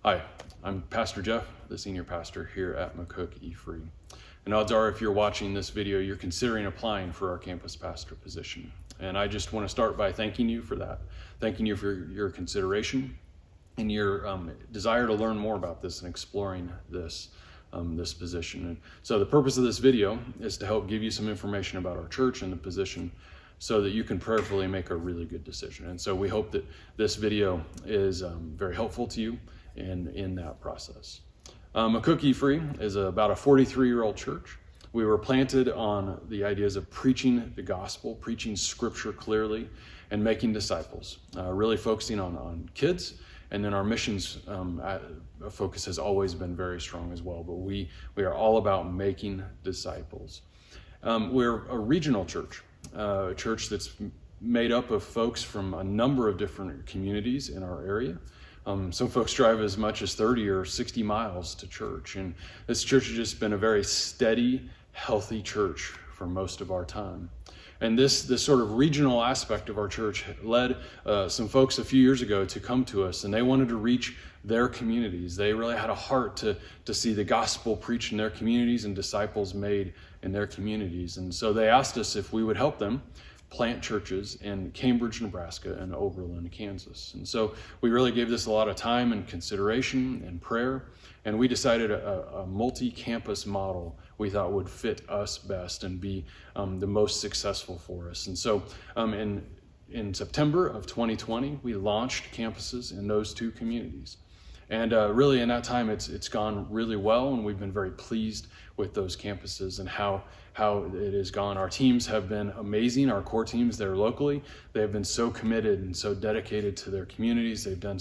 Hi, I'm Pastor Jeff, the senior pastor here at McCook E-Free. And odds are if you're watching this video, you're considering applying for our campus pastor position. And I just want to start by thanking you for that. Thanking you for your consideration and your desire to learn more about this and exploring this position. And so the purpose of this video is to help give you some information about our church and the position so that you can prayerfully make a really good decision. And so we hope that this video is very helpful to you in that process. McCook E-Free is about a 43-year-old church. We were planted on the ideas of preaching the gospel, preaching scripture clearly, and making disciples, really focusing on kids. And then our missions focus has always been very strong as well, but we are all about making disciples. We're a regional church, a church that's made up of folks from a number of different communities in our area. Some folks drive as much as 30 or 60 miles to church, and this church has just been a very steady, healthy church for most of our time. And this sort of regional aspect of our church led some folks a few years ago to come to us, and they wanted to reach their communities. They really had a heart to see the gospel preached in their communities and disciples made in their communities. And so they asked us if we would help them plant churches in Cambridge, Nebraska, and Oberlin, Kansas. And so we really gave this a lot of time and consideration and prayer, and we decided a multi-campus model we thought would fit us best and be the most successful for us. And so in September of 2020, we launched campuses in those two communities. And really in that time, it's gone really well, and we've been very pleased with those campuses and how it has gone. Our teams have been amazing. Our core teams there locally, they have been so committed and so dedicated to their communities. They've done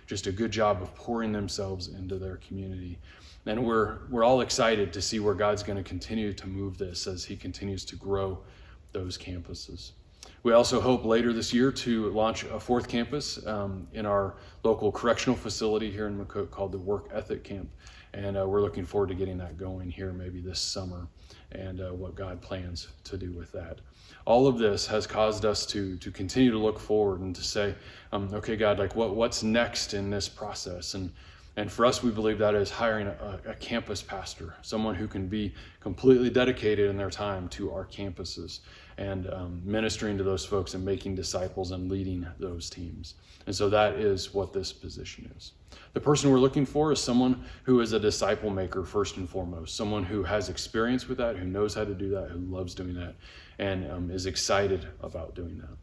just a good job of pouring themselves into their community. And we're all excited to see where God's going to continue to move this as he continues to grow those campuses. We also hope later this year to launch a fourth campus in our local correctional facility here in McCook called the Work Ethic Camp. And we're looking forward to getting that going here maybe this summer and what God plans to do with that. All of this has caused us to continue to look forward and to say, okay, God, like what's next in this process? And for us, we believe that is hiring a campus pastor, someone who can be completely dedicated in their time to our campuses and ministering to those folks and making disciples and leading those teams. And so that is what this position is. The person we're looking for is someone who is a disciple maker first and foremost, someone who has experience with that, who knows how to do that, who loves doing that, and is excited about doing that.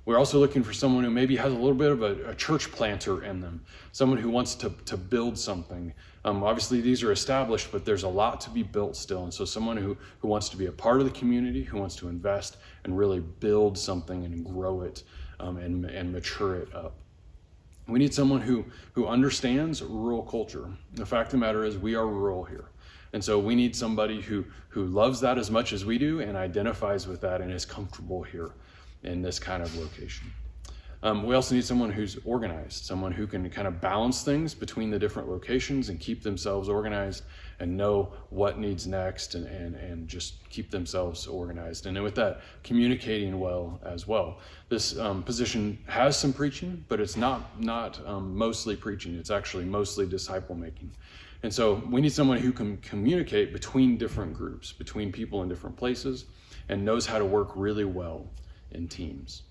We're also looking for someone who maybe has a little bit of a church planter in them, someone who wants to build something. Obviously, these are established, but there's a lot to be built still. And so someone who wants to be a part of the community, who wants to invest and really build something and grow it and mature it up. We need someone who understands rural culture. The fact of the matter is we are rural here. And so we need somebody who loves that as much as we do and identifies with that and is comfortable here in this kind of location. We also need someone who's organized, someone who can kind of balance things between the different locations and keep themselves organized and know what needs next and just keep themselves organized. And then with that, communicating well as well. This position has some preaching, but it's not mostly preaching. It's actually mostly disciple making. And so we need someone who can communicate between different groups, between people in different places, and knows how to work really well in teams.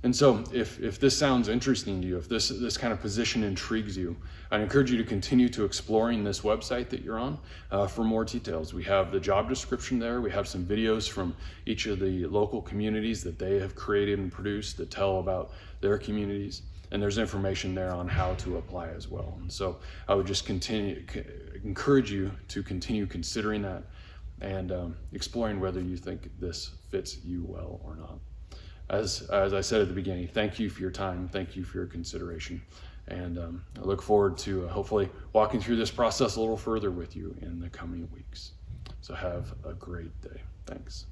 And so if this sounds interesting to you, if this kind of position intrigues you, I'd encourage you to continue to exploring this website that you're on for more details. We have the job description there. We have some videos from each of the local communities that they have created and produced that tell about their communities. And there's information there on how to apply as well. And so I would just encourage you to continue considering that and exploring whether you think this fits you well or not. As I said at the beginning, thank you for your time. Thank you for your consideration. And I look forward to hopefully walking through this process a little further with you in the coming weeks. So have a great day. Thanks.